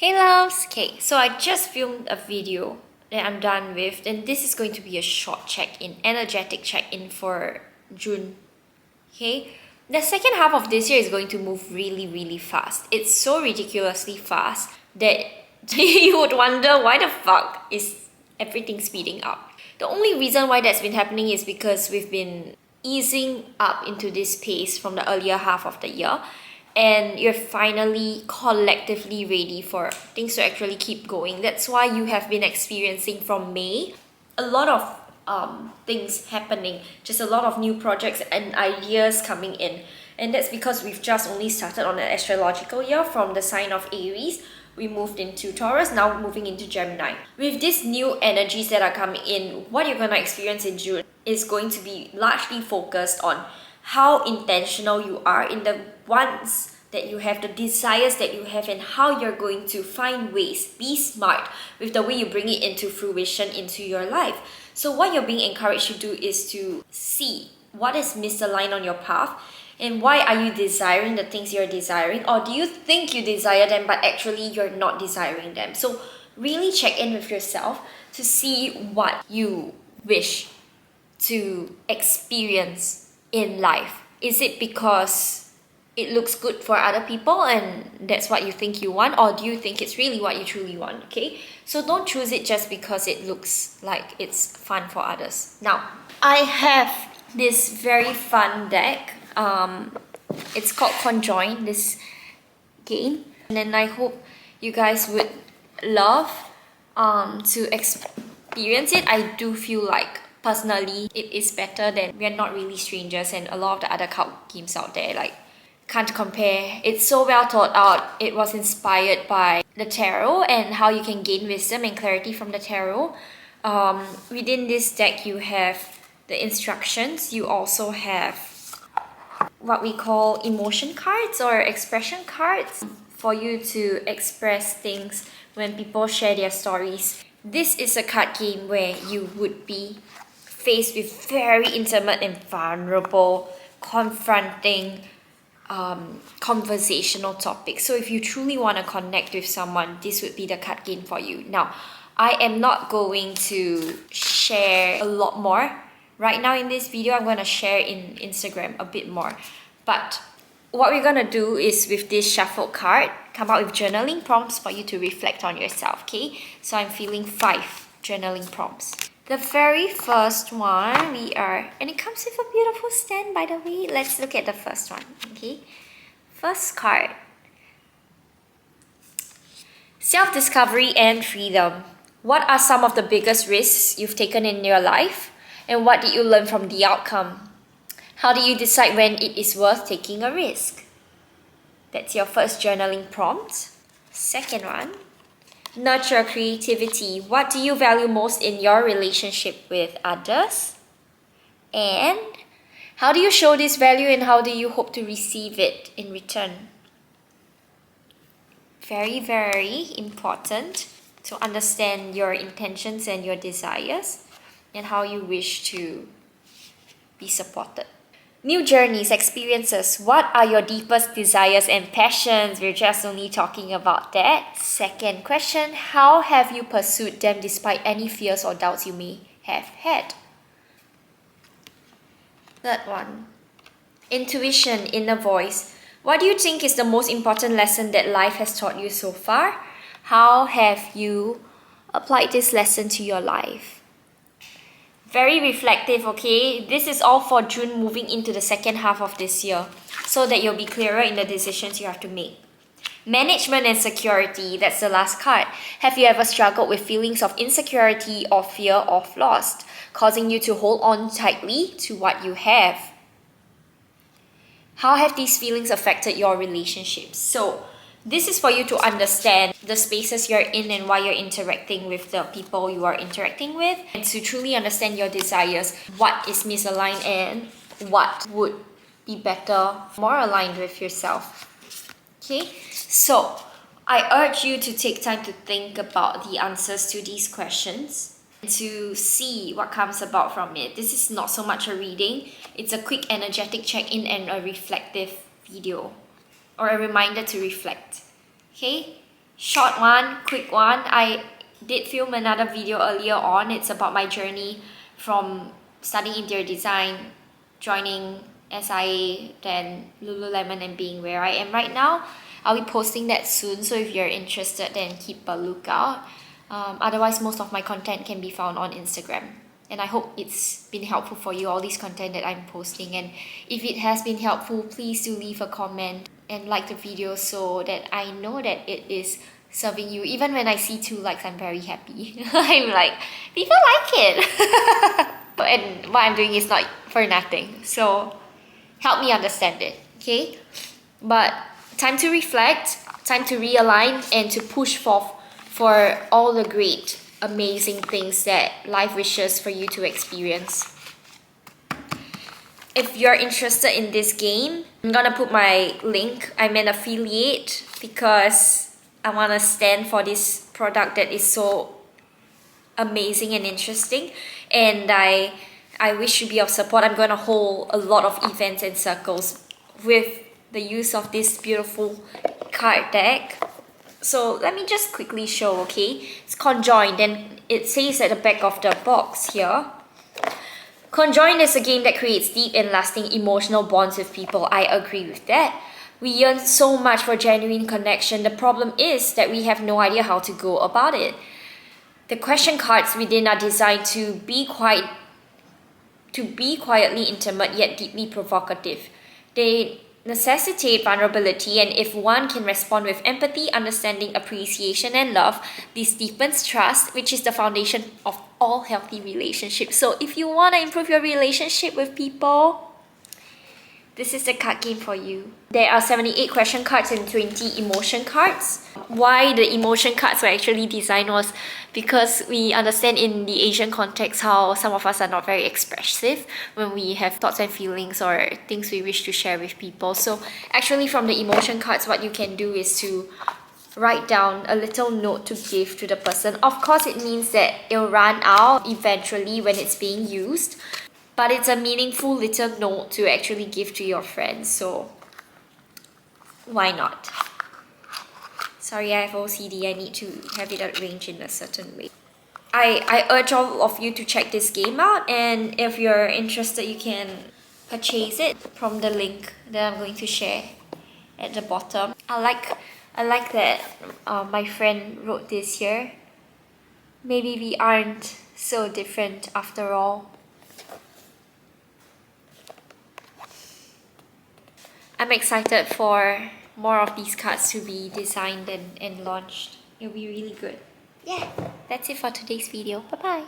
Hey loves! Okay, so I just filmed a video that I'm done with, and this is going to be a short check-in, energetic check-in for June. Okay, the second half of this year is going to move really fast. It's so ridiculously fast that you would wonder why the fuck is everything speeding up. The only reason why that's been happening is because we've been easing up into this pace from the earlier half of the year, and you're finally collectively ready for things to actually keep going. That's why you have been experiencing from May a lot of things happening, just a lot of new projects and ideas coming in. And that's because we've just only started on an astrological year. From the sign of Aries, we moved into Taurus, now moving into Gemini. With these new energies that are coming in, what you're going to experience in June is going to be largely focused on how intentional you are in the wants that you have, the desires that you have, and how you're going to find ways, be smart with the way you bring it into fruition into your life. So what you're being encouraged to do is to see what is misaligned on your path and why are you desiring the things you're desiring, or do you think you desire them but actually you're not desiring them. So really check in with yourself to see what you wish to experience in life. Is it because it looks good for other people and that's what you think you want, or do you think it's really what you truly want? Okay, so don't choose it just because it looks like it's fun for others. Now I have this very fun deck. It's called Conjoined, this game, and then I hope you guys would love to experience it. I do feel like personally it is better than We Are Not Really Strangers and a lot of the other card games out there. Like, can't compare. It's so well thought out. It was inspired by the tarot and how you can gain wisdom and clarity from the tarot. Within this deck you have the instructions. You also have what we call emotion cards or expression cards for you to express things when people share their stories. This is a card game where you would be faced with very intimate and vulnerable, confronting, conversational topics. So if you truly want to connect with someone, this would be the card game for you. Now, I am not going to share a lot more right now in this video. I'm going to share in Instagram a bit more. But what we're going to do is, with this shuffled card, come out with journaling prompts for you to reflect on yourself, okay? So I'm feeling 5 journaling prompts. The very first one, and it comes with a beautiful stand, by the way. Let's look at the first one, okay? First card. Self-discovery and freedom. What are some of the biggest risks you've taken in your life? And what did you learn from the outcome? How do you decide when it is worth taking a risk? That's your first journaling prompt. Second one. Nurture creativity. What do you value most in your relationship with others? And how do you show this value and how do you hope to receive it in return? Very important to understand your intentions and your desires and how you wish to be supported. New journeys, experiences. What are your deepest desires and passions? We're just only talking about that. Second question, how have you pursued them despite any fears or doubts you may have had? Third one, intuition, inner voice. What do you think is the most important lesson that life has taught you so far? How have you applied this lesson to your life? Very reflective, okay? This is all for June moving into the second half of this year, so that you'll be clearer in the decisions you have to make. Management and security, that's the last card. Have you ever struggled with feelings of insecurity or fear of loss, causing you to hold on tightly to what you have? How have these feelings affected your relationships? So this is for you to understand the spaces you're in and why you're interacting with the people you are interacting with, and to truly understand your desires, what is misaligned and what would be better, more aligned with yourself. Okay, so I urge you to take time to think about the answers to these questions and to see what comes about from it. This is not so much a reading, it's a quick energetic check-in and a reflective video, or a reminder to reflect. Okay? short one, quick one. I did film another video earlier on. It's about my journey from studying interior design, joining SIA, then Lululemon, and being where I am right now. I'll be posting that soon, so if you're interested, then keep a lookout. Otherwise, most of my content can be found on Instagram. And I hope it's been helpful for you, all this content that I'm posting. And if it has been helpful, please do leave a comment and like the video so that I know that it is serving you. Even when I see 2 likes, I'm very happy. I'm like, people like it. And what I'm doing is not for nothing. So help me understand it, okay? But time to reflect, time to realign, and to push forth for all the great, amazing things that life wishes for you to experience. If you're interested in this game, I'm gonna put my link. I'm an affiliate because I wanna stand for this product that is so amazing and interesting, and I wish to be of support. I'm gonna hold a lot of events and circles with the use of this beautiful card deck. So let me just quickly show, okay? It's conjoined, and it says at the back of the box here, conjoined is a game that creates deep and lasting emotional bonds with people. I agree with that. We yearn so much for genuine connection. The problem is that we have no idea how to go about it. The question cards within are designed to be quietly intimate yet deeply provocative. They necessitate vulnerability, and if one can respond with empathy, understanding, appreciation, and love, this deepens trust, which is the foundation of all healthy relationships. So if you want to improve your relationship with people, this is the card game for you. There are 78 question cards and 20 emotion cards. Why the emotion cards were actually designed was because we understand in the Asian context how some of us are not very expressive when we have thoughts and feelings or things we wish to share with people. So actually from the emotion cards, what you can do is to write down a little note to give to the person. Of course, it means that it'll run out eventually when it's being used, but it's a meaningful little note to actually give to your friends, so why not? Sorry, I have OCD, I need to have it arranged in a certain way. I urge all of you to check this game out, and if you're interested, you can purchase it from the link that I'm going to share at the bottom. I like that my friend wrote this here. Maybe we aren't so different after all. I'm excited for more of these cards to be designed and launched. It'll be really good. Yeah, that's it for today's video. Bye-bye.